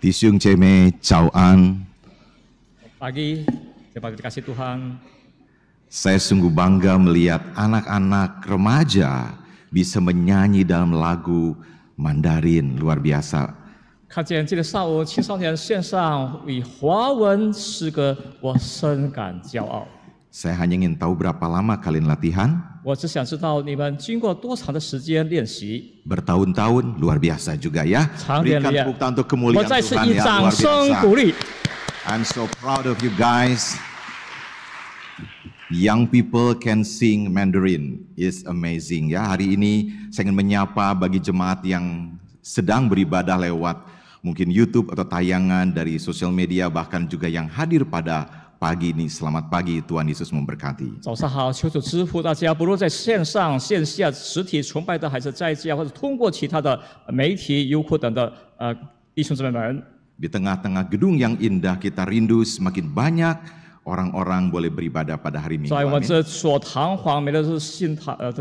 弟兄姐妹早安。 Pagi, dapat dikasih Tuhan. Saya sungguh bangga melihat anak-anak remaja bisa menyanyi dalam lagu Mandarin, luar biasa. 看见这个上午青少年线上以华文诗歌，我深感骄傲。 Saya hanya ingin tahu berapa lama kalian latihan? 我只想知道你们经过多长的时间练习。 Bertahun-tahun, luar biasa juga ya. 长点 Berikan 练 tepuk tangan untuk 我 kemuliaan 再次 Tuhan 以 ya, 掌 luar 声 biasa. 鼓励。 I'm so proud of you guys. Young people can sing Mandarin, is amazing ya. Hari ini saya ingin menyapa bagi jemaat yang sedang beribadah lewat mungkin YouTube atau tayangan dari sosial media, bahkan juga yang hadir pada pagi ini. Selamat pagi, Tuhan Yesus memberkati. 早上好，求主祝福大家，不论在线上、线下、实体崇拜的，还是在家或者通过其他的媒体、优酷等的弟兄姊妹们。 Di tengah-tengah gedung yang indah, kita rindu semakin banyak orang-orang boleh beribadah pada hari Minggu. 在我们 Amin. 这所堂皇美的信堂的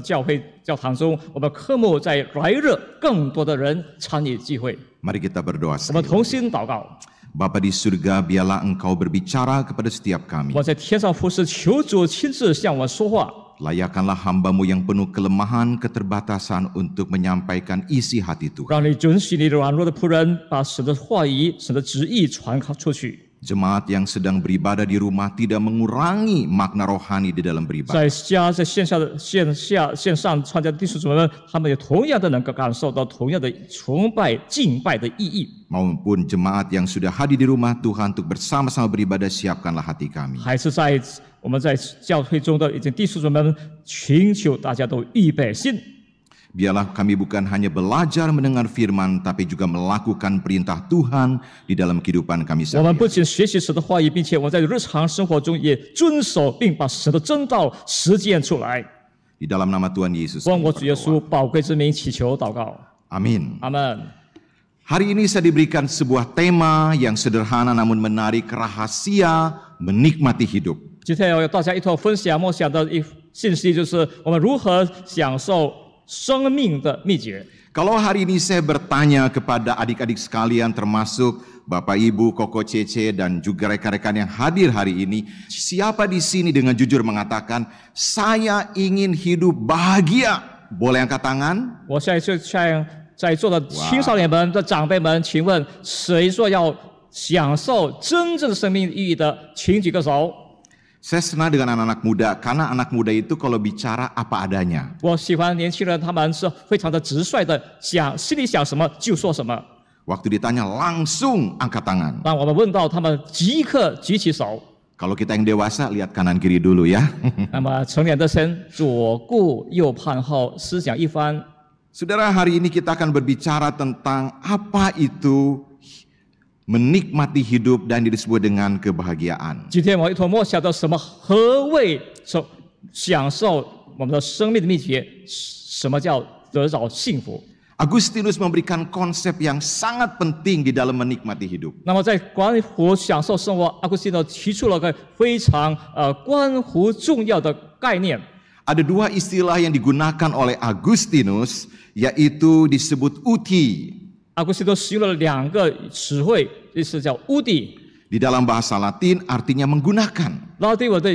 教堂中，我们渴慕在来日更多的人参与聚会。 Mari kita berdoa 我们 sekali. 同心祷告。 Bapa di surga, biarlah Engkau berbicara kepada setiap kami. 我在天上服侍，求主亲自向我说话。 Layakkanlah hamba-Mu yang penuh kelemahan, keterbatasan untuk menyampaikan isi hati Tuhan. 让你准许你软弱的仆人把神的话语、神的旨意传出去。 Jemaat yang sedang beribadah di rumah tidak mengurangi makna rohani di dalam beribadah. 在家、在线上参加的弟兄姊妹们，他们也同样的能够感受到同样的崇拜、敬拜的意义。 Maupun jemaat yang sudah hadir di rumah Tuhan untuk bersama-sama beribadah, siapkanlah hati kami. 还是在我们在教会中的已经弟兄姊妹们，请求大家都预备心。 Biarlah kami bukan hanya belajar mendengar firman, tapi juga melakukan perintah Tuhan di dalam kehidupan kami 我们 sehari-hari. 不仅学习神的话语，并且我们在日常生活中也遵守，并把神的真道实践出来。 Di dalam nama Tuhan Yesus. 奉 kami 我主耶 berdoa. 稣宝贵之名祈求祷告， Amin. 阿门。 Hari ini saya diberikan sebuah tema yang sederhana namun menarik, rahasia menikmati hidup. 今天要大家一同分享默想的信息，就是我们如何享受生命的秘诀。 Kalau hari ini saya bertanya kepada adik-adik sekalian termasuk Bapak Ibu, Koko Cece dan juga rekan-rekan yang hadir hari ini, siapa di sini dengan jujur mengatakan saya ingin hidup bahagia? Boleh angkat tangan? 我现在就向在座的青少年们的长辈们，请问谁说要享受真正生命意义的，请举个手。 Saya senang dengan anak-anak muda karena anak muda itu kalau bicara apa adanya. 我喜欢年轻人，他们是非常的直率的，心里想什么就说什么。 Waktu ditanya langsung angkat tangan. 当我们问到他们，即刻举起手。 Kalau kita yang dewasa lihat kanan kiri dulu ya. 那么成年的先左顾右盼后思想一番。 Saudara, hari ini kita akan berbicara tentang apa itu menikmati hidup dan disebut dengan kebahagiaan. 今天我一同默想到什么？何谓享受我们的生命的秘诀？什么叫得到幸福？ Agustinus memberikan konsep yang sangat penting di dalam menikmati hidup. 那么在关乎享受生活，阿古斯丁提出了个非常关乎重要的概念。 Ada dua istilah yang digunakan oleh Agustinus, yaitu disebut uti. 阿古斯丁使用了两个词汇，意思叫乌底。 Di dalam bahasa Latin artinya menggunakan. 拉丁文的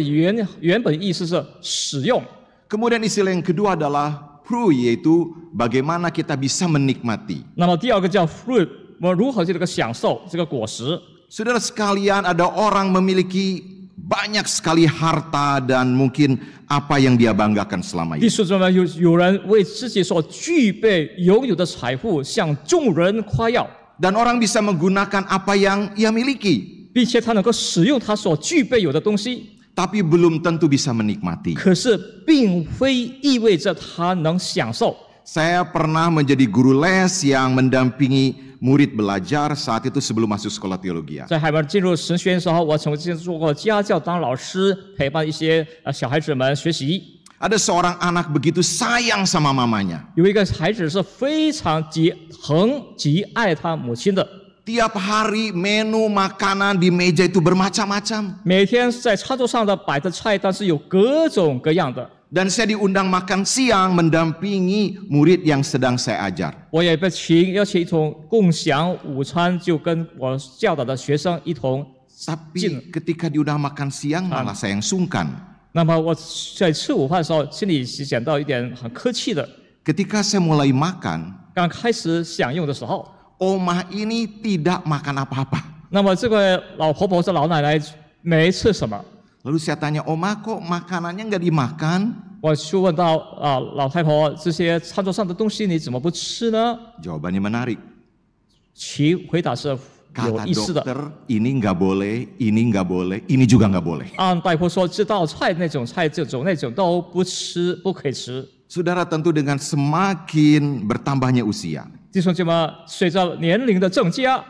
原本意思是使用。 Kemudian istilah yang kedua adalah pru, yaitu bagaimana kita bisa menikmati. 那么第二个叫 fruit， 我们如何这个享受这个果实？ Saudara sekalian, ada orang memiliki banyak sekali harta dan mungkin apa yang dia banggakan selama 弟 ini. 兄姊妹们，有人为自己所具备拥有的财富向众人夸耀， Dan orang bisa menggunakan apa yang ia miliki, 并且他能够使用他所具备有的东西， tapi belum tentu bisa menikmati. 可是并非意味着他能享受。 Saya pernah menjadi guru les yang mendampingi murid belajar saat itu sebelum masuk sekolah teologi. 在海外进入神学院的时候，我曾经做过家教，当老师，陪伴一些小孩子们学习。 Ada seorang anak begitu sayang sama mamanya. 有一个孩子是非常极爱他母亲的， Tiap hari menu makanan di meja itu bermacam-macam. 每天在餐桌上的摆的菜单是有各种各样的。Dan saya diundang makan siang mendampingi murid yang sedang saya ajar. 我也被邀请一同共享午餐，就跟我教导的学生一同。 Tapi ketika diundang makan siang malah saya yang sungkan. 那么我在吃午饭的时候，心里是感到一点很客气的。 Ketika saya mulai makan, 刚开始享用的时候， Omah ini tidak makan apa-apa. 那么这个老婆婆、这老奶奶没吃什么。 Lalu saya tanya, Omah kok makanannya nggak dimakan? 我就问到老太婆，这些餐桌上的东西你怎么不吃呢？ Jawabannya menarik. 其回答是有 Kata 意思的。 dokter, ini nggak boleh, ini nggak boleh, ini juga nggak boleh. 按大夫说，这道菜、那种菜、这种那种都不吃，不可以吃。 Saudara, tentu dengan semakin bertambahnya usia, 弟兄姐妹，随着年龄的增加，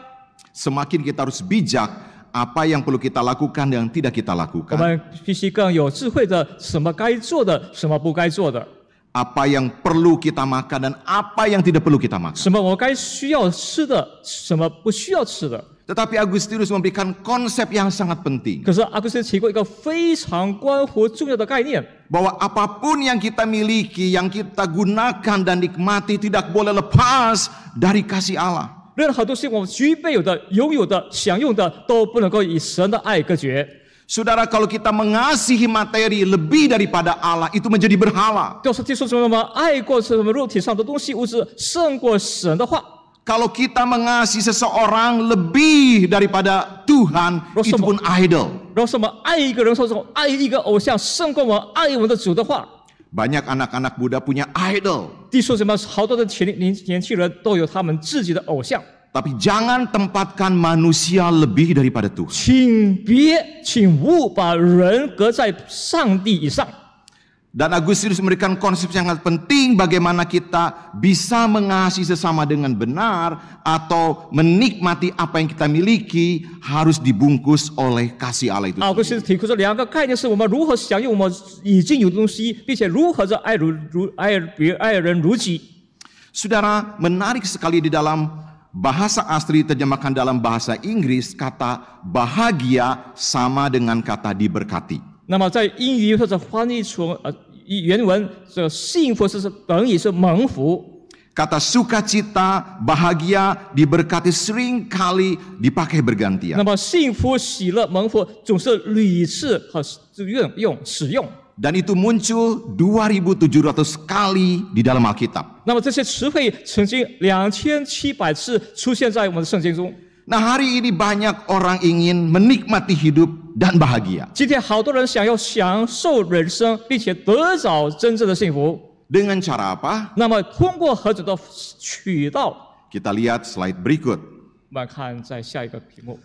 semakin kita harus bijak apa yang perlu kita lakukan dan tidak kita 我 lakukan. 们必须更有智慧的，什么该做的，什么不该做的， Apa yang perlu kita makan dan apa yang tidak perlu kita makan. 什么我该需要吃的，什么不需要吃的。 Tetapi Agustinus memberikan konsep yang sangat penting. 可是阿古斯提过一个非常关乎重要的概念， Bahwa apapun yang kita miliki, yang kita gunakan dan nikmati tidak boleh lepas dari kasih Allah. 任何东西我们具备有的、拥有的、享用的，都不能够以神的爱隔绝。 Saudara, kalau kita mengasihi materi lebih daripada Allah, itu menjadi berhala. 就是弟兄姊妹们，爱过什么肉体上的东西物质，胜过神的话。 Kalau kita mengasihi seseorang lebih daripada Tuhan, itu pun idol. 然后什么爱一个人，说什么爱一个偶像，胜过我们爱我们的主的话。 Banyak anak-anak muda punya idol. 弟兄姊妹，好多的年轻人都有他们自己的偶像， Tapi jangan tempatkan manusia lebih daripada Tuhan. 请勿把人隔在上帝以上。 Dan Agustinus memberikan konsep yang sangat penting bagaimana kita bisa mengasihi sesama dengan benar atau menikmati apa yang kita miliki harus dibungkus oleh kasih Allah itu. 阿古斯提出这两个概念，是我们如何享用我们已经有的东西，并且如何着爱人如己。 Saudara, menarik sekali di dalam bahasa asli terjemahkan dalam bahasa Inggris kata bahagia sama dengan kata diberkati. 那么在英语或者翻译出原文，这个幸福是等于是蒙福。 Kata sukacita, bahagia, diberkati sering kali dipakai 那 bergantian. 么幸福、喜乐、蒙福总是屡次和使用。 Dan itu muncul 2.700 kali di dalam Alkitab. 那么这些词汇曾经2700次出现在我们的圣经中。 Nah, hari ini banyak orang ingin menikmati hidup dan bahagia. 今天好多人想要享受人生，并且得着真正的幸福。 Dengan cara apa? 那么通过何种的渠道？ Kita lihat slide berikut. 我们看在下一个屏幕。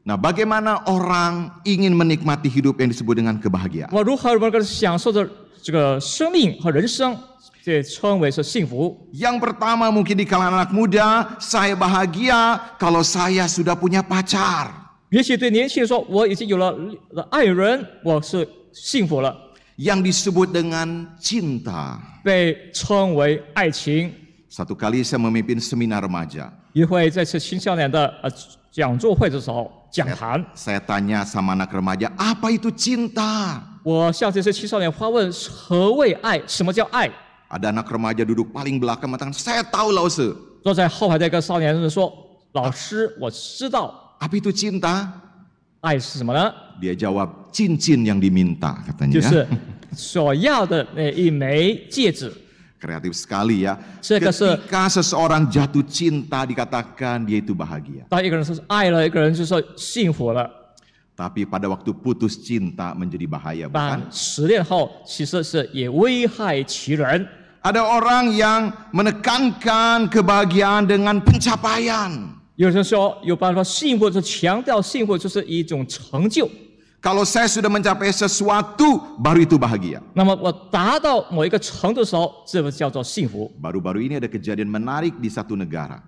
Nah, bagaimana orang ingin menikmati hidup yang disebut dengan kebahagiaan? 我如何能够享受着这个生命和人生，这称为是幸福。 Yang pertama mungkin di kalangan anak muda, saya bahagia kalau saya sudah punya pacar. 也许对年轻人说，我已经有了爱人，我是幸福了， Yang disebut dengan cinta. 被称为爱情。 Satu kali saya memimpin seminar remaja. 一会在这青少年的讲座会的时候讲坛， Saya tanya sama anak remaja, apa itu cinta? 我向这些青少年发问：何谓爱？什么叫爱？ Ada anak remaja duduk paling belakang mengatakan, saya tahu Lause. 坐在后排的一个少年人说：“老师，我知道 Apa itu cinta? 爱是什么呢？ Dia jawab, cincin yang diminta 就 katanya. 是所要的那一枚戒指。 Kreatif sekali ya. Saya rasa- Ketika seseorang jatuh cinta dikatakan dia itu bahagia. 当一个人是爱了，一个人就说幸福了。 Tapi pada waktu putus cinta menjadi bahaya 但 bukan? 失恋后，其实是也危害其人。 Ada orang yang menekankan kebahagiaan dengan pencapaian. 有人说有办法幸福，就强调幸福就是一种成就。 Kalau saya sudah mencapai sesuatu, baru itu bahagia. 那么我达到某一个程度的时候，这个叫做幸福。 Baru-baru ini ada kejadian menarik di satu negara.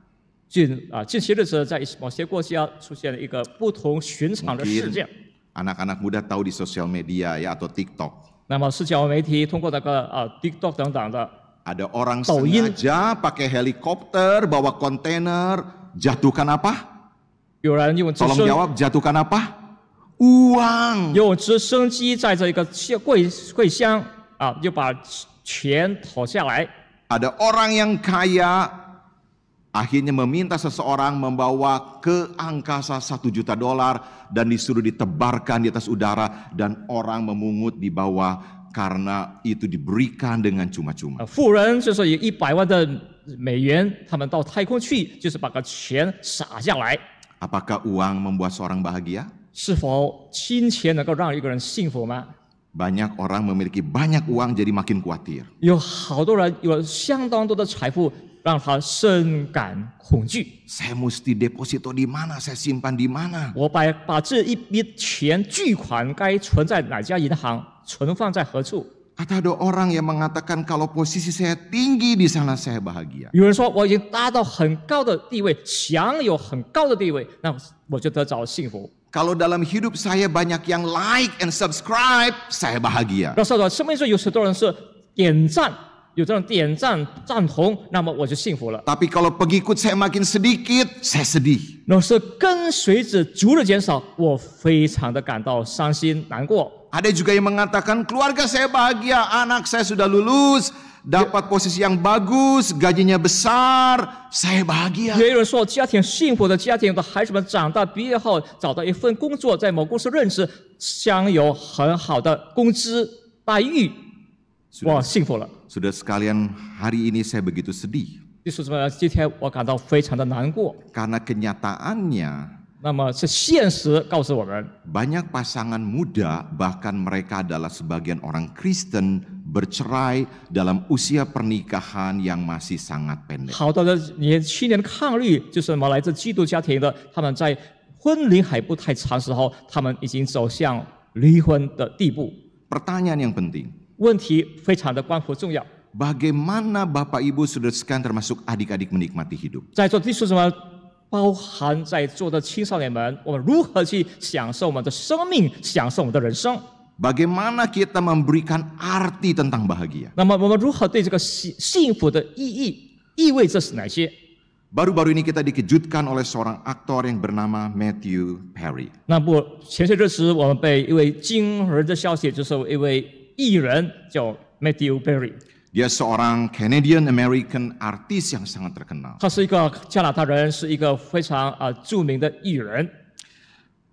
近些日子，在某些国家出现了一个不同寻常的事 Mungkin 件。 anak-anak muda tahu di sosial media ya atau TikTok. 那么社交媒体通过那个TikTok 等等的， Ada orang Tauin. sengaja pakai helikopter, bawa kontainer, jatuhkan apa? 有人用直 Tolong 升 jawab, jatuhkan apa? Uang. 用直升机载着一个柜箱，就把钱投下来。 Ada orang yang kaya akhirnya meminta seseorang membawa ke angkasa $1 juta dan disuruh ditebarkan di atas udara dan orang memungut di bawah karena itu diberikan dengan cuma-cuma. 富人就是以100万的美元，他们到太空去，就是把个钱撒下来。 Apakah uang membuat seorang bahagia? 是否金钱能够让一个人幸福吗？ Banyak orang memiliki banyak uang jadi makin khawatir. 有好多人有了相当多的财富，让他深感恐惧。 Saya mesti deposito di mana? Saya simpan di mana? 我把这一笔钱巨款该存在哪家银行，存放在何处？ Atau ada orang yang mengatakan kalau posisi saya tinggi di sana saya bahagia. 有人说我已经达到很高的地位，享有很高的地位，那我就得着幸福。 Kalau dalam hidup saya banyak yang like and subscribe, saya bahagia. 那说到生命中有许多人是点赞，有这种点赞赞同，那么我就幸福了。 Tapi kalau pengikut saya makin sedikit, saya sedih. 若是跟随着族的减少，我非常的感到伤心难过。 Ada juga yang mengatakan keluarga saya bahagia, anak saya sudah lulus, dapat posisi yang bagus, gajinya besar, saya bahagia. 也有人说家庭幸福的家庭的孩子们长大毕业后找到一份工作，在某公司任职，享有很好的工资待遇，我幸福了。 Sudah sekalian, hari ini saya begitu sedih. 弟兄姊妹，今天我感到非常的难过。 Karena kenyataannya 那么是现实告诉我们， banyak pasangan muda bahkan mereka adalah sebagian orang Kristen bercerai dalam usia pernikahan yang masih sangat pendek. 好多的年轻人的抗力就是什么？来自基督家庭的，他们在婚龄还不太长时候，他们已经走向离婚的地步。 Pertanyaan yang penting, 问题非常的关乎重要。 bagaimana Bapak Ibu Saudara sekalian termasuk adik-adik menikmati hidup? 在座弟兄姊妹，包含在座的青少年们，我们如何去享受我们的生命，享受我们的人生？ Bagaimana kita memberikan arti tentang bahagia? 那么我们如何对这个幸福的意味着是哪些？ Baru-baru ini kita dikejutkan oleh seorang aktor yang bernama Matthew Perry. 那不，前些日子我们被一位惊人的消息，就是一位艺人叫 Matthew Perry， Dia seorang Canadian American artis yang sangat terkenal. 他是一个加拿大人，是一个非常著名的艺人，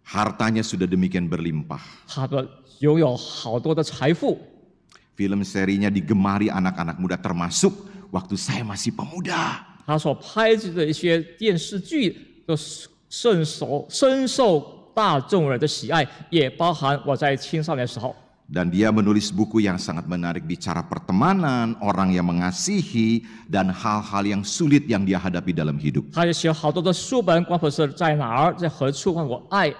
Hartanya sudah demikian berlimpah. 他的拥有好多的财富。 Film serinya digemari anak-anak muda termasuk waktu saya masih pemuda. 他所拍制的一些电视剧都深受大众人的喜爱，也包含我在青少年时候。 Dan dia menulis buku yang sangat menarik bicara pertemanan, orang yang mengasihi, dan hal-hal yang sulit yang dia hadapi dalam hidup. 他也写好多的书本，关乎是在哪儿，在何处让我爱。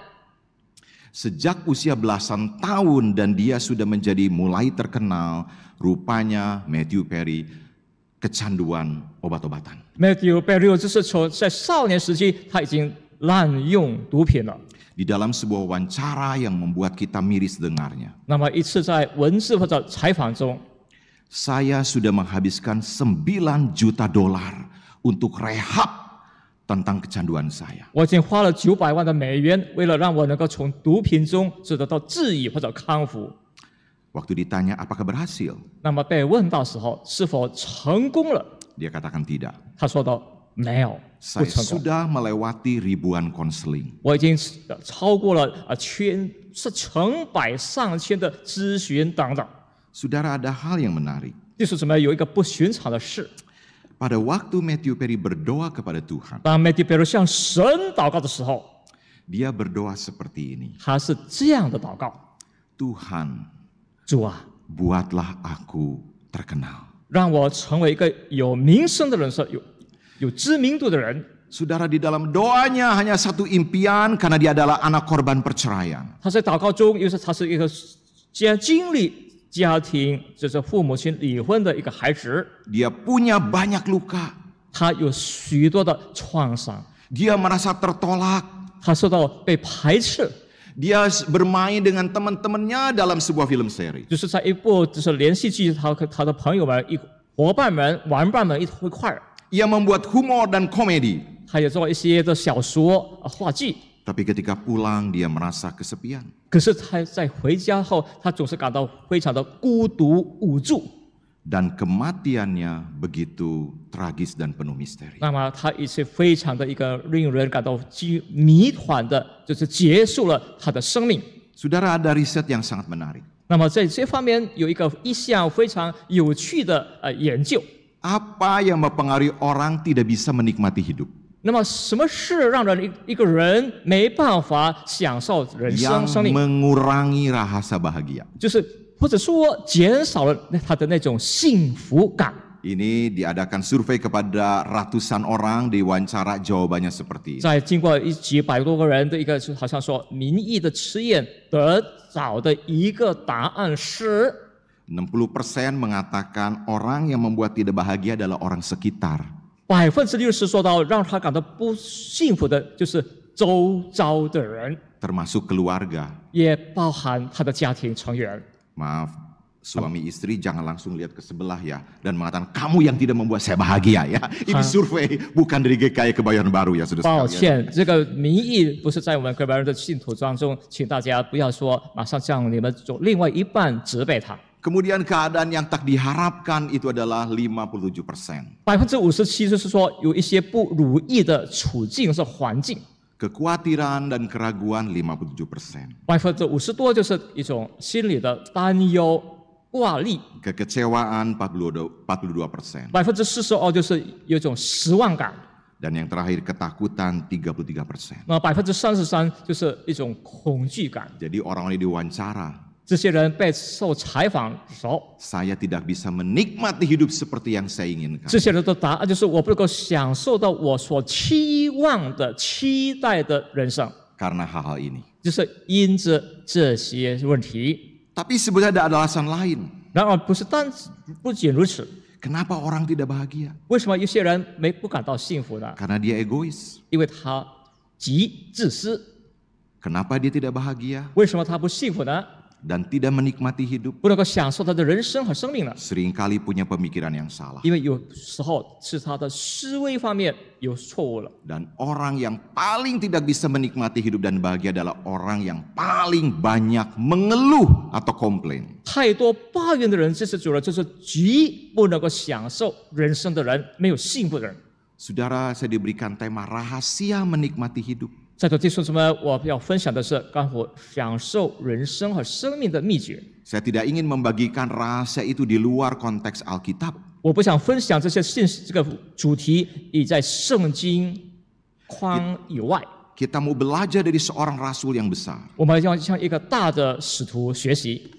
Sejak usia belasan tahun dan dia sudah menjadi mulai terkenal, rupanya Matthew Perry kecanduan obat-obatan. Matthew Perry 就是在少年时期，他已经滥用毒品了。 Di dalam sebuah wawancara yang membuat kita miris dengarnya. 那么一次在文字或者采访中， Saya sudah menghabiskan $9 juta untuk rehab tentang kecanduan saya. 我已经花了900万的美元，为了让我能够从毒品中得到治愈或者康复。 Waktu ditanya apakah berhasil, 那么被问到时候是否成功了， dia katakan tidak. 他说道没有，不 Saya 成功。 sudah melewati ribuan konseling. 我已经超过了成百上千的咨询等等。 Saudara, ada hal yang menarik. 弟兄姊妹，有一个不寻常的事， Pada waktu Matthew Perry berdoa kepada Tuhan, 当 Matthew Perry 向神祷告的时候， dia berdoa seperti ini. 他是这样的祷告： Tuhan, 主啊， buatlah aku terkenal. 让我成为一个有名声的人，是有知名度的人。 Saudara, di dalam doanya hanya satu impian karena dia adalah anak korban perceraian. 他在祷告中，因为他是一个经历家庭就是父母亲离婚的一个孩子， Dia punya banyak luka. 他有许多的创伤， Dia merasa tertolak. 他受到被排斥， Dia bermain dengan teman-temannya dalam sebuah film seri. 就是在一部就是连续剧，他和他的朋友们、伙伴们、玩伴们一块儿， Ia membuat humor dan komedi. 他也做一些的小说、话剧。Tapi ketika pulang dia merasa kesepian. 可是他在回家后，他总是感到非常的孤独无助。 Dan kematiannya begitu tragis dan penuh misteri. 那么他也是非常的一个令人感到谜团的，就是结束了他的生命。 Saudara, ada riset yang sangat menarik. 那么在这方面有一项非常有趣的研究。 Apa yang mempengaruhi orang tidak bisa menikmati hidup? 那么什么是让人一个人没办法享受人生 Yang 生命？ mengurangi rasa bahagia. 就是或者说减少了他的那种幸福感。 Ini diadakan survei kepada ratusan orang, diwawancara jawabannya seperti ini. 在经过几百多个人的一个好像说民意的实验得找的一个答案是。 60% mengatakan orang yang membuat tidak bahagia adalah orang sekitar. 60%说到让他感到不幸福的就是周遭的人， Termasuk keluarga. 也包含他的家庭成员。 Maaf, suami istri jangan langsung lihat ke sebelah ya. Dan mengatakan, kamu yang tidak membuat saya bahagia ya. Ini survei bukan dari GKI Kebayoran Baru ya, saudara 抱 sekalian. 歉，这个民意不是在我们各班人的信徒当中，请大家不要说马上向你们另外一半责备他。 Kemudian keadaan yang tak diharapkan itu adalah 57%. 57%就是说有一些不如意的处境是环境。 Kekhawatiran dan keraguan 57%. 50%多就是一种心理的担忧、挂虑。 Kekecewaan 42%. 42%就是有一种失望感。 Dan yang terakhir ketakutan 33%. 那33%就是一种恐惧感。 Jadi orang-orang diwawancara, 这些人被受采访的时候， saya tidak bisa menikmati hidup seperti yang saya inginkan. 这些人的答案就是我不能够享受到我所期望的、期待的人生， Karena hal-hal ini. 就是因着这些问题。 Tapi sebenarnya ada alasan lain. 然而不仅如此， Kenapa orang tidak bahagia? 为什么有些人不感到幸福呢？ Karena dia egois. 因为他极自私。 Kenapa dia tidak bahagia 为什么他不幸福呢？ dan tidak menikmati hidup? 不能够享受他的人生和生命呢？ Seringkali punya pemikiran yang salah. 因为有时候是他的思维方面有错误了。 Dan orang yang paling tidak bisa menikmati hidup dan bahagia adalah orang yang paling banyak mengeluh atau komplain. 太多抱怨的人，这是主要就是极不能够享受人生的人，没有幸福的人。 Saudara, saya diberikan tema rahasia menikmati hidup. 在座弟兄姊妹，我要分享的是关乎享受人生和生命的秘诀。 Saya tidak ingin membagikan rahasia itu di luar konteks Alkitab. 我不想分享这些这个主题已在圣经框以外。 Kita mau belajar dari seorang rasul yang besar. 我们要向一个大的使徒学习。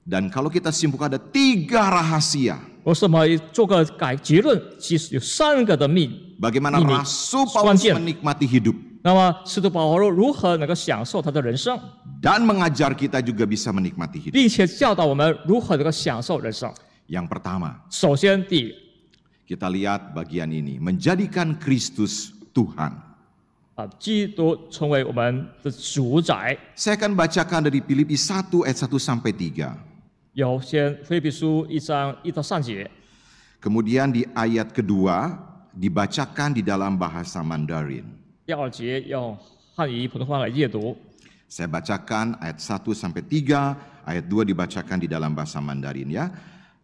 Dan kalau kita simpulkan ada 3 rahasia. 我什么做个结论，其实有3个的秘 Bagaimana 秘密 Rasul 关 Paulus 键。 menikmati hidup. 那么使徒保罗如何能够享受他的人生， Dan mengajar kita juga bisa menikmati hidup. 并且教导我们如何能够享受人生。 Yang pertama, 首先，第一 kita lihat bagian ini. Menjadikan Kristus Tuhan. 基督成为我们的主宰。 Saya akan bacakan dari Filipi 1 ayat 1 sampai 3. 有先腓立比书1章1到3节， Kemudian di ayat kedua dibacakan di dalam bahasa Mandarin. 第2节用汉语普通话来阅读。 Saya bacakan ayat 1 sampai 3, ayat 2 dibacakan di dalam bahasa Mandarin ya.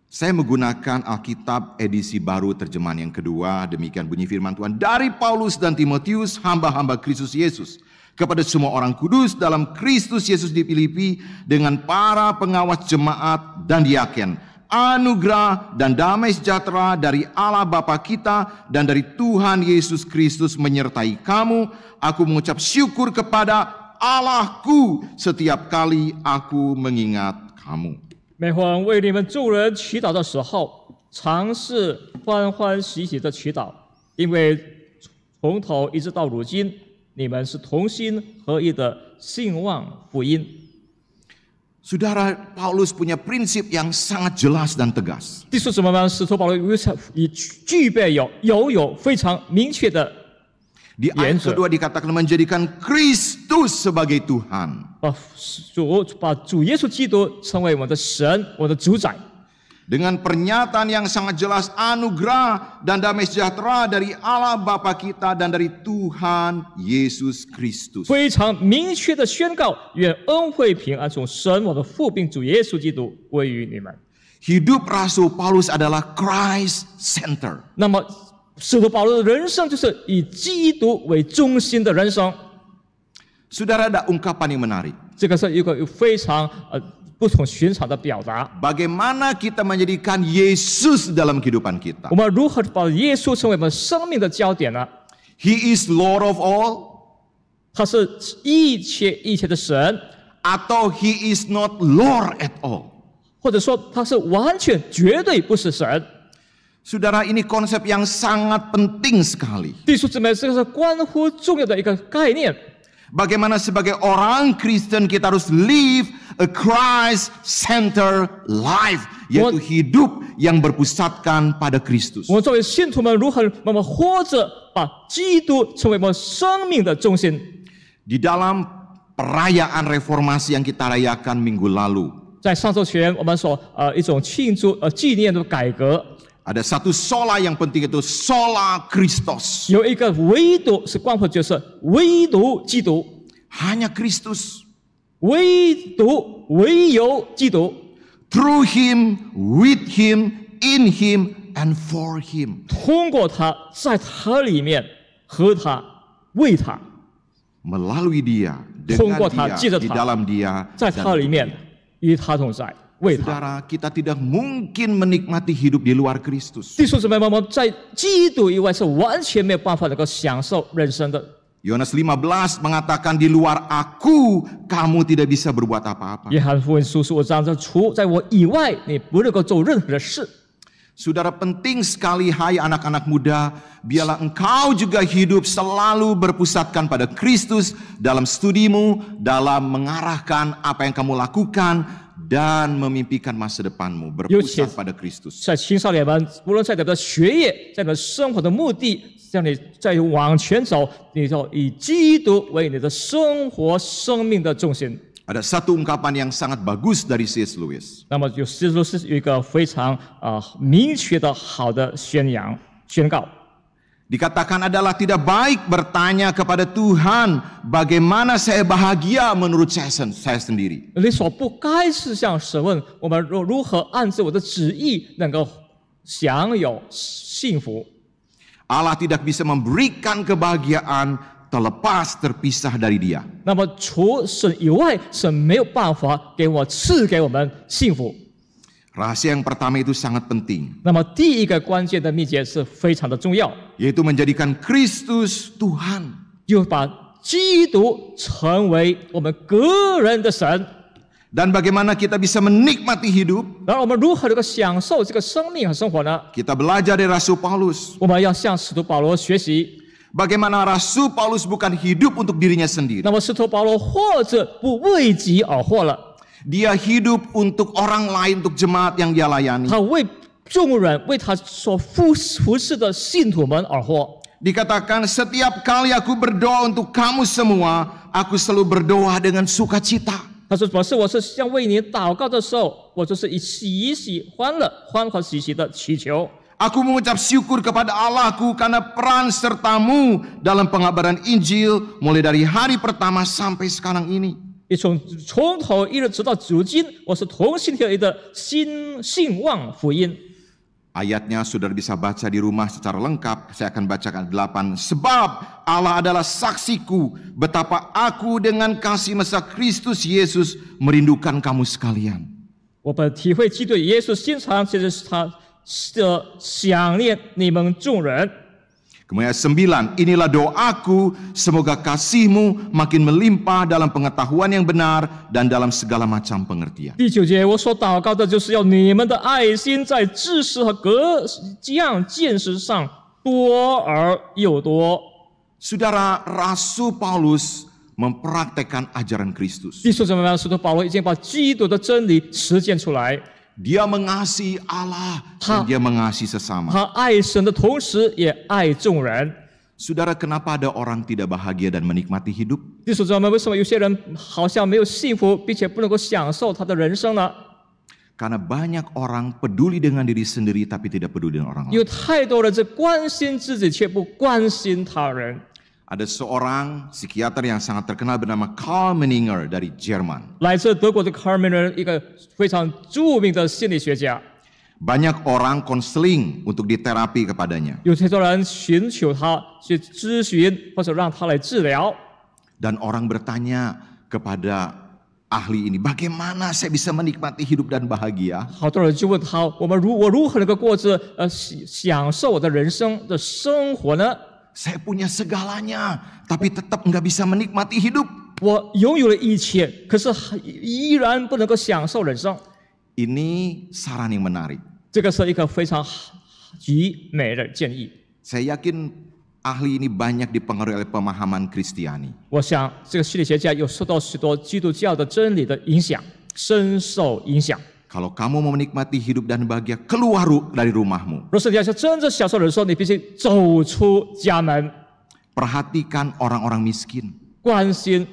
Saya menggunakan Alkitab edisi baru terjemahan yang kedua. Demikian bunyi firman Tuhan. Dari Paulus dan Timotius, hamba-hamba Kristus Yesus. Kepada semua orang kudus dalam Kristus Yesus di Filipi. Dengan para pengawas jemaat dan diaken. Anugerah dan damai sejahtera dari Allah Bapa kita dan dari Tuhan Yesus Kristus menyertai kamu. Aku mengucap syukur kepada Allahku setiap kali aku mengingat kamu. 每逢为你们众人祈祷的时候，常是欢欢喜喜的祈祷，因为从头一直到如今，你们是同心合意的信望福音。 Saudara, Paulus punya prinsip yang sangat jelas dan tegas. 弟兄姊妹们，使徒保罗具备有非常明确的 Di ayat kedua dikatakan menjadikan Kristus sebagai Tuhan. 把主耶稣基督成为我们的神，我的主宰。Dengan pernyataan yang sangat jelas anugerah dan damai sejahtera dari Allah Bapa kita dan dari Tuhan Yesus Kristus. 非常明确的宣告，愿恩惠平安从神我的父并主耶稣基督归于你们。 Hidup Rasul Paulus adalah Christ Center. 那么，使徒保罗的人生就是以基督为中心的人生。 Saudara, ada ungkapan yang menarik. 这个是一个非常不同寻常的表达。 Bagaimana kita menjadikan Yesus dalam kehidupan kita? 我们如何把耶稣成为我们生命的焦点呢？ He is Lord of all, 他是一切的神， atau He is not Lord at all. 或者说他是完全绝对不是神。 Saudara, ini konsep yang sangat penting sekali. 弟兄姊妹，这个是关乎重要的一个概念。 Bagaimana sebagai orang Kristen kita harus live a Christ-centered life, yaitu hidup yang berpusatkan pada Kristus. 我们作为信徒们，如何我们活着，把基督成为我们生命的中心？ Di dalam perayaan reformasi yang kita rayakan minggu lalu, 在上周前，我们所一种庆祝纪念的改革， ada satu sola yang penting, itu sola Christos. 有一个唯独是关乎，就是唯独基督， Hanya Kristus. 唯独唯有基督， Through Him, with Him, in Him, and for Him. 通过他，在他里面，和他，为他， Melalui Dia, 通 dengan 过他， Dia, 借着 di 他， dalam Dia, 在 dan 他里面，与他同在，为他。 Saudara, kita tidak mungkin menikmati hidup di luar Kristus. 弟兄姊妹们，我们在基督以外是完全没有办法能够享受人生的。 Yohanes 15 mengatakan, di luar aku, kamu tidak bisa berbuat apa-apa. 约翰福音书15章，除在我以外，你不能够做任何的事。 Saudara, penting sekali, hai anak-anak muda, biarlah engkau juga hidup selalu berpusatkan pada Kristus dalam studimu, dalam mengarahkan apa yang kamu lakukan, dan memimpikan masa depanmu, berpusat pada Kristus. 在青少年们，无论在你的学业，在你的生活的目的，让你再往前走，你就以基督为你的生活生命的重心。 Ada satu ungkapan yang sangat bagus dari C.S. Lewis. 那么有C.S. Lewis有一个非常明确的好的宣告。 Dikatakan adalah tidak baik bertanya kepada Tuhan bagaimana saya bahagia menurut saya sendiri. 你所不该是向神问我们如何按照我的旨意能够享有幸福。 Allah tidak bisa memberikan kebahagiaan terlepas terpisah dari Dia. 那么除神以外，神没有办法赐给我们幸福。 Rahasia yang pertama itu sangat penting, 那么第一个关键的秘诀是非常的重要， yaitu menjadikan Kristus Tuhan. 就把基督成为我们个人的神。 Dan bagaimana kita bisa menikmati hidup? 然后我们如何能够享受这个生命和生活呢？ Kita belajar dari Rasul Paulus. 我们要向使徒保罗学习。 Bagaimana Rasul Paulus bukan hidup untuk dirinya sendiri. 那么使徒保罗或者不为己而活了， Dia hidup untuk orang lain, untuk jemaat yang dia layani. 他为众人为他所服侍的信徒们而活。 Dikatakan, setiap kali aku berdoa untuk kamu semua, aku selalu berdoa dengan sukacita. 他说：“表示我是像为你祷告的时候，我就是以欢欢喜喜的祈求。 Aku mengucap syukur kepada Allahku karena peran sertamu dalam pengabaran Injil mulai dari hari pertama sampai sekarang ini. 从头一直直到如今，我是同心合一的信望福音。” Ayatnya saudara bisa baca di rumah secara lengkap. Saya akan bacakan 8. Sebab Allah adalah saksiku betapa aku dengan kasih mesra Kristus Yesus merindukan kamu sekalian. 我本体会基督耶稣心肠，其实是他的想念你们众人。 Kemudian 9, inilah doaku, semoga kasihmu makin melimpah dalam pengetahuan yang benar dan dalam segala macam pengertian. 第9节，我所祷告的就是要你们的爱心在知识和各样见识上多而又多。 Saudara, Rasul Paulus mempraktekkan ajaran Kristus. 弟兄姊妹们，使徒保罗已经把基督的真理实践出来。 Dia mengasihi Allah dan dia mengasihi sesama. 他爱神的同时也爱众人。 Saudara, kenapa ada orang tidak bahagia dan menikmati hidup? 弟兄姊妹们，为什么有些人好像没有幸福，并且不能够享受他的人生呢？ Karena banyak orang peduli dengan diri sendiri tapi tidak peduli dengan orang 有 lain. 太多人只关心自己，却不关心他人。 Ada seorang psikiater yang sangat terkenal bernama Karl Menninger dari Jerman. 来自德国的卡尔梅人，一个非常著名的心理学家， Banyak orang konseling untuk diterapi kepadanya. 有太多人寻求他去咨询，或者让他来治疗。 Dan orang bertanya kepada ahli ini, bagaimana saya bisa menikmati hidup dan bahagia? 好多人就问他：我如何能够过着享受我的人生的生活呢？ Saya punya segalanya, tapi tetap nggak bisa menikmati hidup. 我拥有了一切，可是依然不能够享受人生。 Ini saran yang menarik. 这个是一个非常极美的建议。 Saya yakin ahli ini banyak dipengaruhi oleh pemahaman Kristiani. 我想，这个心理学家有受到许多基督教的真理的影响，深受影响。 Kalau kamu mau menikmati hidup dan bahagia, keluar dari rumahmu. 若是你要想真正享受人生，你必须走出家门， Perhatikan orang-orang miskin. 关心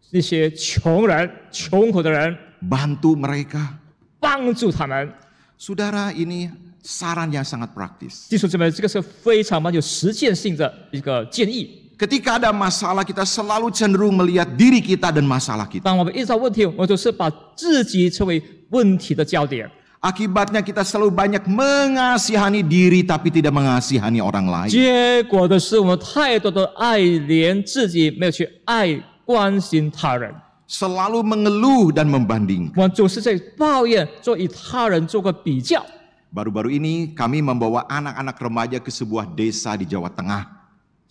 那些穷人、穷苦的人， Bantu mereka. 帮助他们。 Saudara, ini saran yang sangat praktis. 弟兄姊妹，这个是非常蛮有实践性的一个建议。 Ketika ada masalah, kita selalu cenderung melihat diri kita dan masalah kita. 当我们遇到问题，我们就是把自己成为问题的焦点。 Akibatnya kita selalu banyak mengasihani diri tapi tidak mengasihani orang lain. 结果的是，我们太多的爱怜自己，没有去爱关心他人。 Selalu mengeluh dan membandingkan. 我们总是在抱怨，做与他人做个比较。 Baru-baru ini kami membawa anak-anak remaja ke sebuah desa di Jawa Tengah.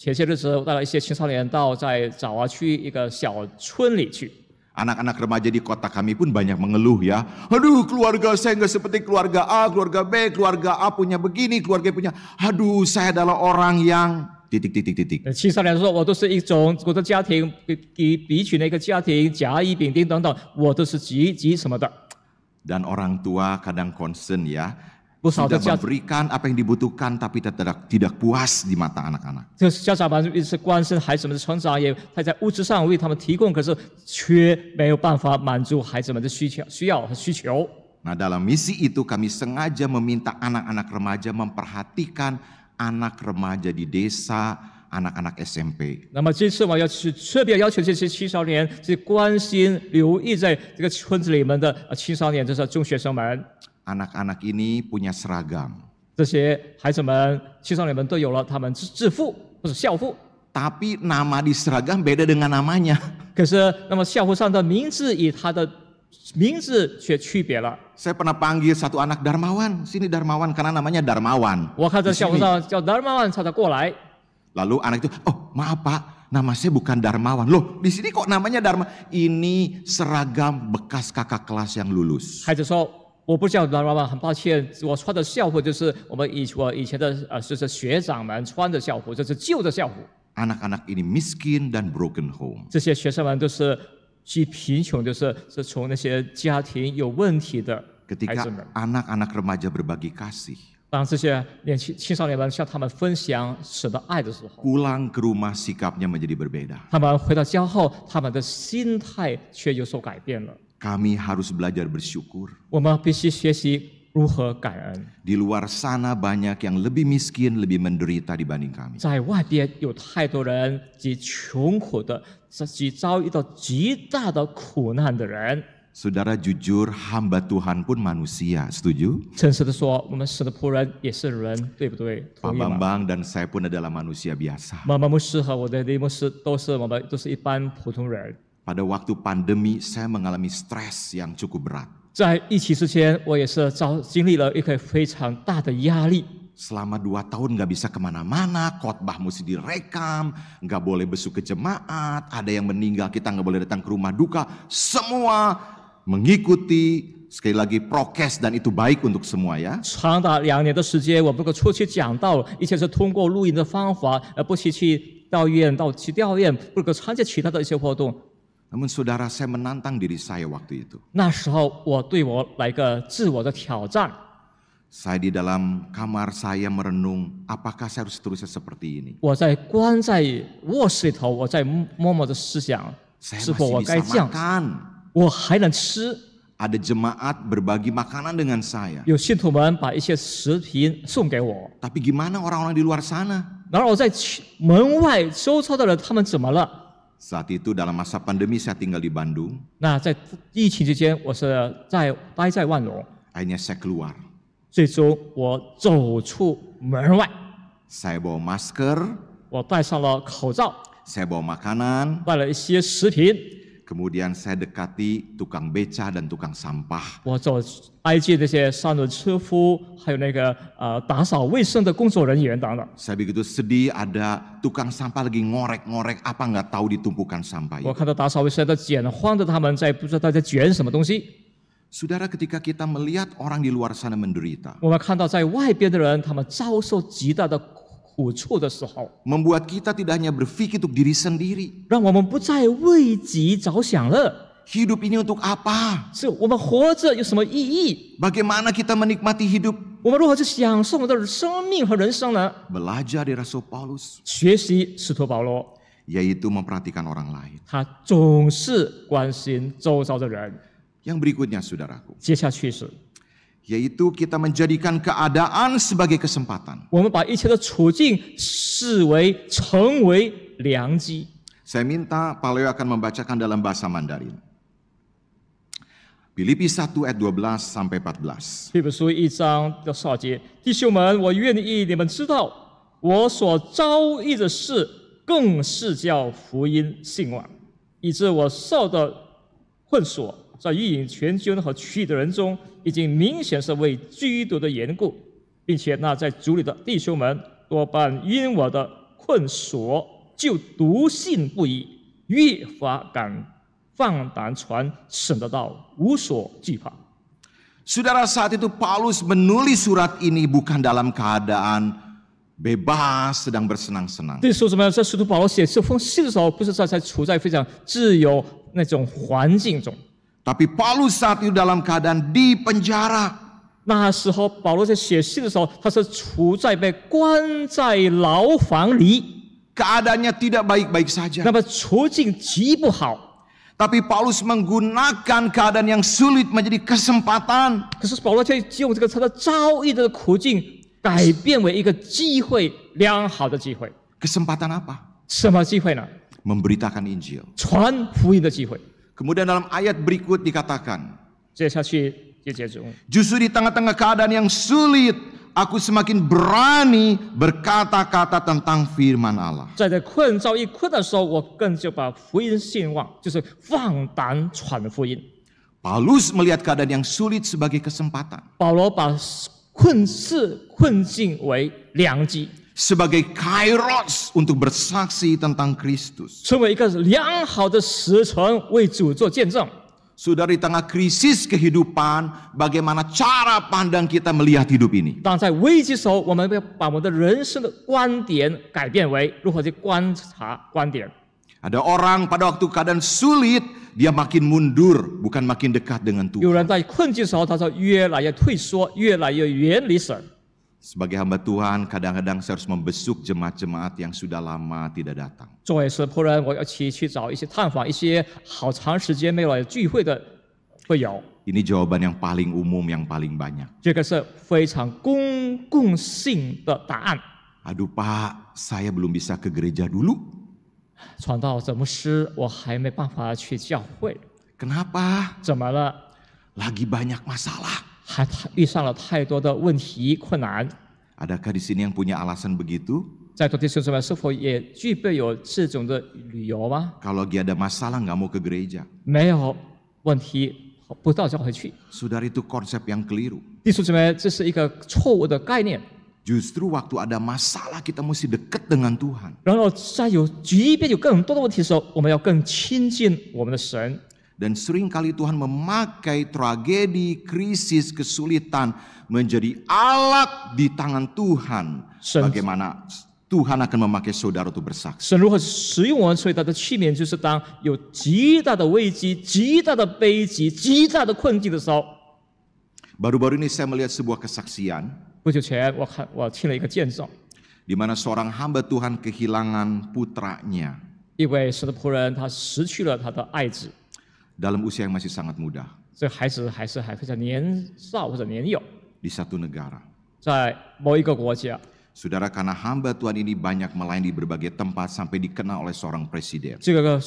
前些日子，我带了一些青少年到在爪哇区一个小村里去。 Anak-anak remaja di kota kami pun banyak mengeluh ya. Aduh, keluarga saya nggak seperti keluarga A, keluarga B, keluarga A punya begini, keluarga punya. Aduh, saya adalah orang yang titik. 青少年说：“我都是一种，我的家庭比起那个家庭甲乙丙丁等等，我都是几什么的。” Dan orang tua kadang concern ya. 不少的 Sudah 家 memberikan apa yang dibutuhkan tapi tidak puas di mata anak-anak. 这家长们一直关心孩子们的成长，也他在物质上为他们提供，可是却没有办法满足孩子们的需要和需求。 Nah, dalam misi itu kami sengaja meminta anak-anak remaja memperhatikan anak remaja di desa, anak-anak SMP. 那么这次我要去特别要求这些青少年去关心、留意在这个村子里面的青少年，就是中学生们。 Anak-anak ini punya seragam. 这些孩子们、青少年们都有了他们制服或者校服， Tapi nama di seragam beda dengan namanya. 可是那么校服上的名字与他的名字却区别了。 Saya pernah panggil satu anak Darmawan, sini Darmawan karena namanya Darmawan. 我看这 Di 校服 sini. 上叫 Darmawan， 叫他过来。 Lalu anak itu, oh maaf pak, nama saya bukan Darmawan. Loh, di sini kok namanya Dharma? Ini seragam bekas kakak kelas yang lulus. 孩子说：“我不叫 Darmawan， 很抱歉，我穿的校服就是我以前的就是学长们穿的校服，这是旧的校服。” Anak-anak ini miskin dan broken home. 这些学生们都是既贫穷，是从那些家庭有问题的孩 Ketika 子们。 anak-anak remaja berbagi kasih, 当这些青少年们向他们分享神的爱的时候， pulang ke rumah sikapnya menjadi berbeda. 他们回到家后，他们的心态却有所改变了。 Kami harus belajar bersyukur. 我们必须学习如何感恩。 Di luar sana banyak yang lebih miskin, lebih menderita dibanding kami. 在外边有太多人极穷苦的，极遭遇到极大的苦难的人。 Saudara jujur, hamba Tuhan pun manusia, setuju? 诚实的说，我们神的仆人也是人，对不对？ Pak 同意吗？ Bambang dan saya pun adalah manusia biasa. 妈妈牧师和我的李牧师我们都是一般普通人。 Pada waktu pandemi, saya mengalami stres yang cukup berat. 在疫情之前，我也是经历了一个非常大的压力。 Selama 2 tahun nggak bisa kemana-mana, khotbah mesti direkam, nggak boleh besuk ke jemaat, ada yang meninggal kita nggak boleh datang ke rumah duka, semua mengikuti sekali lagi prokes dan itu baik untuk semua ya. 长达2年的时间，我不能够出去讲道，一切是通过录音的方法，而不去到医院，去吊唁，不能够参加其他的一些活动。 Namun saudara, saya menantang diri saya waktu itu. 那时候，我对我来个自我的挑战。 Saya di dalam kamar saya merenung, apakah saya harus seterusnya seperti ini? 我在关在卧室里头，我在默默的思想， Saya 是否 masih 我该 bisa 这样？ makan. 我还能吃？ ada jemaat berbagi makanan dengan saya. 有信徒们把一些食品送给我， Tapi gimana orang-orang di luar sana? 然而我在门外周遭的人，他们怎么了？ Saat itu dalam masa pandemi saya tinggal di Bandung. 那在疫情期间，我是待在万隆， Akhirnya saya keluar. 最终我走出门外， Saya bawa masker, 我戴上了口罩， saya bawa makanan. 带了一些食品， Kemudian saya dekati tukang beca dan tukang sampah. 我挨近那些三轮车夫，还有那个打扫卫生的工作人员等等。 Saya begitu sedih ada tukang sampah lagi ngorek-ngorek apa nggak tahu di tumpukan sampah 我 itu. 看到打扫卫生的捡荒的他们不知道在卷什么东西。 Saudara, ketika kita melihat orang di luar sana menderita, 我们看到在外边的人，他们遭受极大的苦处的时候， membuat kita tidak hanya berpikir untuk diri sendiri. 让我们不再为己着想了。 Hidup ini untuk apa? 是我们活着有什么意义？ Bagaimana kita menikmati hidup? 我们如何去享受我们的生命和人生呢？ Belajar dari Rasul Paulus, 学习使徒保罗， yaitu memperhatikan orang lain. 他总是关心周遭的人。 Yang berikutnya, saudaraku, 接下去是， yaitu kita menjadikan keadaan sebagai kesempatan. 我们把一切的处境成为良机。 Saya minta Pak Leo akan membacakan dalam bahasa Mandarin. Filipi 1 ayat 12 sampai 14. 腓立比书1章的少节，弟兄们，我愿意你们知道，我所遭遇的事，更是叫福音兴旺，以致我受的困锁，在运营全军和区域的人中，已经明显是为基督的缘故，并且那在主里的弟兄们，多半因我的困锁，就笃信不疑，越发敢放胆传神的道，无所惧怕。 Saudara, saat itu Paulus menulis surat ini bukan dalam keadaan bebas sedang bersenang-senang. 这时候怎么样？在使徒保罗写这封信的时候，不是在处在非常自由那种环境中。 Tapi Paulus saat itu dalam keadaan di penjara. 那时候保罗在写信的时候，他是处在被关在牢房里， Keadaannya tidak baik-baik saja. 那么处境极不好。 Tapi Paulus menggunakan keadaan yang sulit menjadi kesempatan. 可是保罗却用这个他的遭遇的苦境，改变为一个机会，良好的机会。 Kesempatan apa? 什么机会呢？ Memberitakan Injil. 传福音的机会。 Kemudian dalam ayat berikut dikatakan, 接下去节节中， justru di tengah-tengah keadaan yang sulit, aku semakin berani berkata-kata tentang firman Allah. 在这遭遇困难的时候，我更就把福音兴旺，就是放胆传福音。 Paulus melihat keadaan yang sulit sebagai kesempatan. 保罗把困境为良机， Sebagai kairos untuk bersaksi tentang Kristus. 成为一个良好的时辰，为主做见证。 Saudara, di tengah krisis kehidupan, bagaimana cara pandang kita melihat hidup ini? 当在危机时候，我们要把我们的人生的观点改变为如何去观察观点。 Ada orang pada waktu keadaan sulit, dia makin mundur, bukan makin dekat dengan 有 Tuhan. 人在困境的时候，他就越来越退缩，越来越远离神。 Sebagai hamba Tuhan, kadang-kadang saya harus membesuk jemaat-jemaat yang sudah lama tidak datang. 作为是仆人，我要去找一些探访一些好长时间没有来聚会的会友。 Ini jawaban yang paling umum, yang paling banyak. 这个是非常公共性的答案。 Aduh Pak, saya belum bisa ke gereja dulu. 传道者牧师，我还没办法去教会， Kenapa? 怎么了？ Lagi banyak masalah. 还遇上了太多的问题困难。 Adakah di sini yang punya alasan begitu? 在座弟兄姊妹，是否也具备有这种的理由吗？ Kalau lagi ada masalah nggak mau ke gereja. 没有问题，不到教会去。 Saudara, itu konsep yang keliru. 弟兄姊妹，这是一个错误的概念。 Justru waktu ada masalah kita mesti dekat dengan Tuhan. 然后即便有更多的问题的时候，我们要更亲近我们的神。 Dan seringkali Tuhan memakai tragedi, krisis, kesulitan menjadi alat di tangan Tuhan. Bagaimana Tuhan akan memakai saudara untuk bersaksi. 神如何使用我们所以他的器皿，就是当有极大的危机、极大的悲剧、极大的困境的时候。 Baru-baru ini saya melihat sebuah kesaksian. 不久前，我听了一个见证， di mana seorang hamba Tuhan kehilangan putranya 一位神的仆人，他失去了他的爱子， dalam usia yang masih sangat muda. 这个孩子还非常年少或者年幼， di satu negara. 在某一个国家， Saudara, karena hamba Tuhan ini banyak melayani di berbagai tempat sampai dikenal oleh seorang presiden. 这个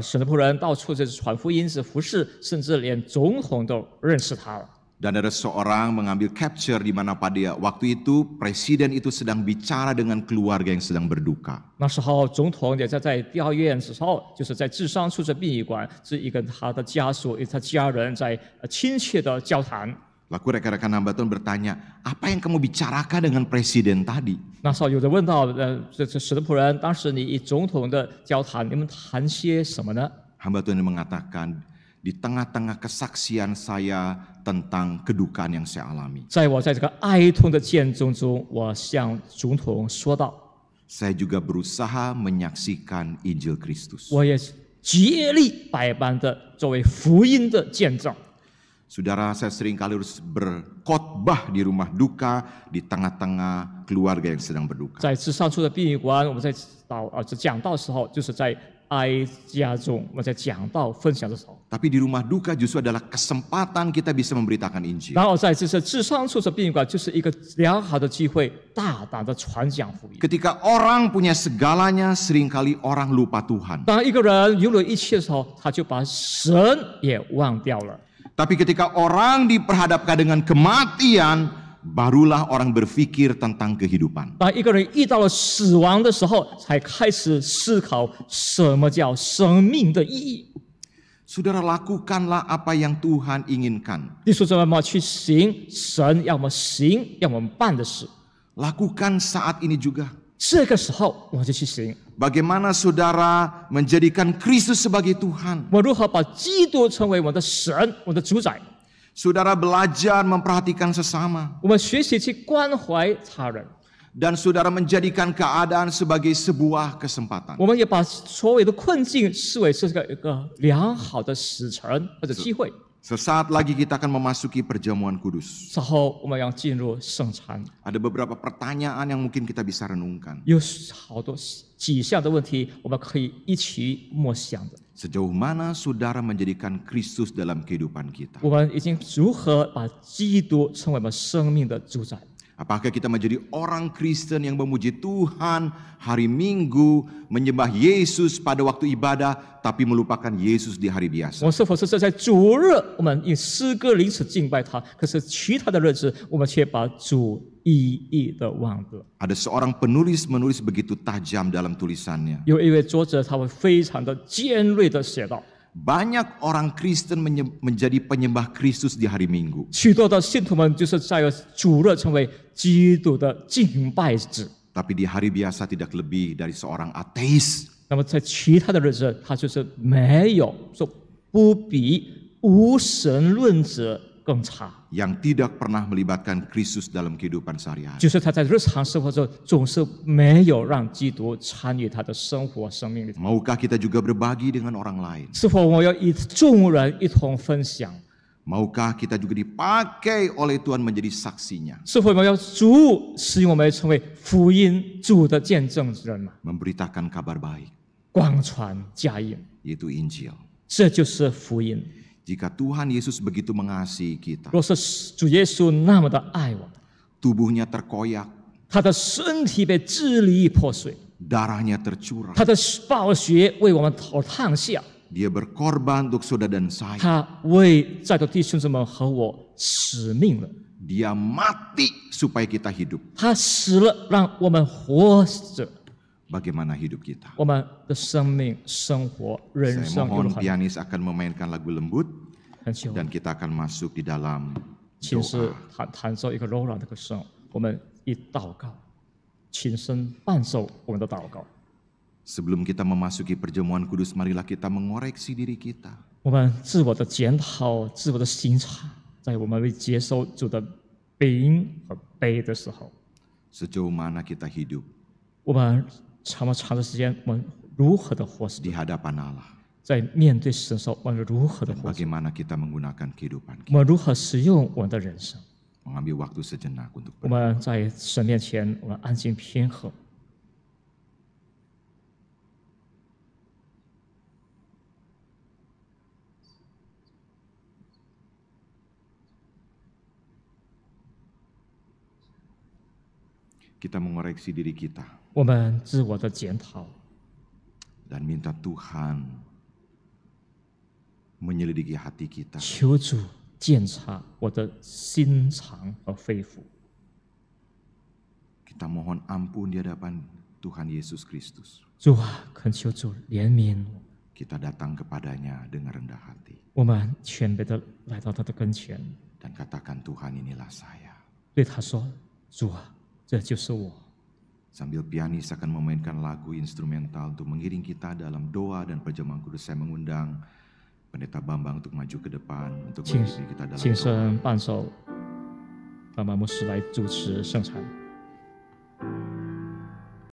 神的仆人到处就是传福音、是服侍，甚至连总统都认识他了。 Dan ada seorang mengambil capture di mana pada waktu itu presiden itu sedang bicara dengan keluarga yang sedang berduka. 那时候总统也在吊唁的时候，就是在智商处这殡仪馆，是一个他的家属、他家人在亲切的交谈。 Lalu rekan-rekan hamba Tuhan bertanya, apa yang kamu bicarakan dengan presiden tadi? 那时候有人问到，这神的仆人，当时你与总统的交谈，你们谈些什么呢？ Hamba Tuhan mengatakan, di tengah-tengah kesaksian saya tentang kedukaan yang saya alami. 在我在这个哀痛的见证中，我向总统说道， Saya juga berusaha menyaksikan Injil Kristus. 我也竭力百般的作为福音的见证。 Saudara, saya seringkali harus berkhotbah di rumah duka di tengah-tengah keluarga yang sedang berduka. 在智商处的殡仪馆，我们在讲道的时候，就是在哀家中，我们在讲道分享的时候。 Tapi di rumah duka justru adalah kesempatan kita bisa memberitakan Injil. 然后在这些智商处的殡仪馆，就是一个良好的机会，大胆的传讲福音。 Ketika orang punya segalanya, seringkali orang lupa Tuhan. 当一个人拥有一切的时候，他就把神也忘掉了。 Tapi ketika orang diperhadapkan dengan kematian, barulah orang berpikir tentang kehidupan. 当一个人遇到了死亡的时候，才开始思考什么叫生命的意义。 Saudara, lakukanlah apa yang Tuhan inginkan. 弟兄姊妹们，去行神要我们行、要我们办的事。 Lakukan saat ini juga. 这个时候，我们就去行。 Bagaimana saudara menjadikan Kristus sebagai Tuhan? 我如何把基督成为我的神、我的主宰？ Saudara belajar memperhatikan sesama. 我们学习去关怀他人， Dan saudara menjadikan keadaan sebagai sebuah kesempatan. 我们也把所有的困境视为是一个良好的时辰或者机会。 Sesaat lagi kita akan memasuki perjamuan kudus. 稍后我们要进入圣餐， Ada beberapa pertanyaan yang mungkin kita bisa renungkan. 有好多几项的问题，我们可以一起默想的。 Sejauh mana saudara menjadikan Kristus dalam kehidupan kita? 我们已经如何把基督成为我们生命的主宰？ Apakah kita menjadi orang Kristen yang memuji Tuhan hari Minggu, menyembah Yesus pada waktu ibadah, tapi melupakan Yesus di hari 我 biasa? 们是否是在主日，我们以诗歌临时敬拜他，可是其他的日子，我们却把主一一的忘了？ Ada seorang penulis menulis begitu tajam dalam tulisannya. 有一位作者，他会非常的尖锐的写道： Banyak orang Kristen menjadi penyembah Kristus di hari Minggu. 许多的信徒们就是在主日成为基督的敬拜者， Tapi di hari biasa tidak lebih dari seorang ateis. 那么在其他的日子，他就是没有说不比无神论者更差。 Yang tidak pernah melibatkan Kristus dalam kehidupan sehari-hari. 就是他在日常生活中总是没有让基督参与他的生活生命里。 Maukah kita juga berbagi dengan orang lain? 是否我要与众人一同分享？ Maukah kita juga dipakai oleh Tuhan menjadi saksinya? 是否我们要主使用我们成为福音主的见证人嘛？ Memberitakan kabar baik, 广传佳音， yaitu Injil. 这就是福音。 Jika Tuhan Yesus begitu mengasihi kita, 若是主耶稣那么的爱我们， tubuhnya terkoyak, 他的身体被支离破碎， darahnya tercurah. 他的宝血为我们而烫下， Dia berkorban untuk saudara dan saya. 他为在座弟兄姊妹和我使命了， Dia mati supaya kita hidup. 他死了让我们活着。 Bagaimana hidup kita? 我们的生命、生活、人 Saya 生有 mohon 很 pianis akan memainkan lagu lembut 很久， dan kita akan masuk di dalam 请是 doa. 弹奏一个柔软的歌声，我们一祷告，轻声伴奏我们的祷告。 Sebelum kita memasuki perjamuan kudus, marilah kita mengoreksi diri kita. 我们自我的检讨、自我的省察，在我们未接受主的饼和杯的时候， Sejauh mana kita hidup 我们长的时间，我们如何的活着？ di hadapan Allah. 在面对神的时候，我们如何的 Dan 活着？ bagaimana kita menggunakan kehidupan 我 kita. 们如何使用我们的人生？ Mengambil waktu sejenak untuk 我们在神面前，我们安静平和。Kita mengoreksi diri kita 我们自我的检讨， dan minta Tuhan menyelidiki hati kita. 求主鉴察我的心肠和肺腑。 Kita mohon ampun di hadapan Tuhan Yesus Kristus. 主啊，恳求主怜悯我， Kita datang kepadanya dengan rendah hati 我们谦卑的来到他的跟前， dan katakan, Tuhan inilah saya. 对他说：“主啊，这就是我。” Sambil pianis akan memainkan lagu instrumental untuk mengiring kita dalam doa dan perjamuan kudus, saya mengundang Pendeta Bambang untuk maju ke depan untuk 请 mengiring kita dalam 请 doa. 圣伴手，帮忙牧师来主持圣餐。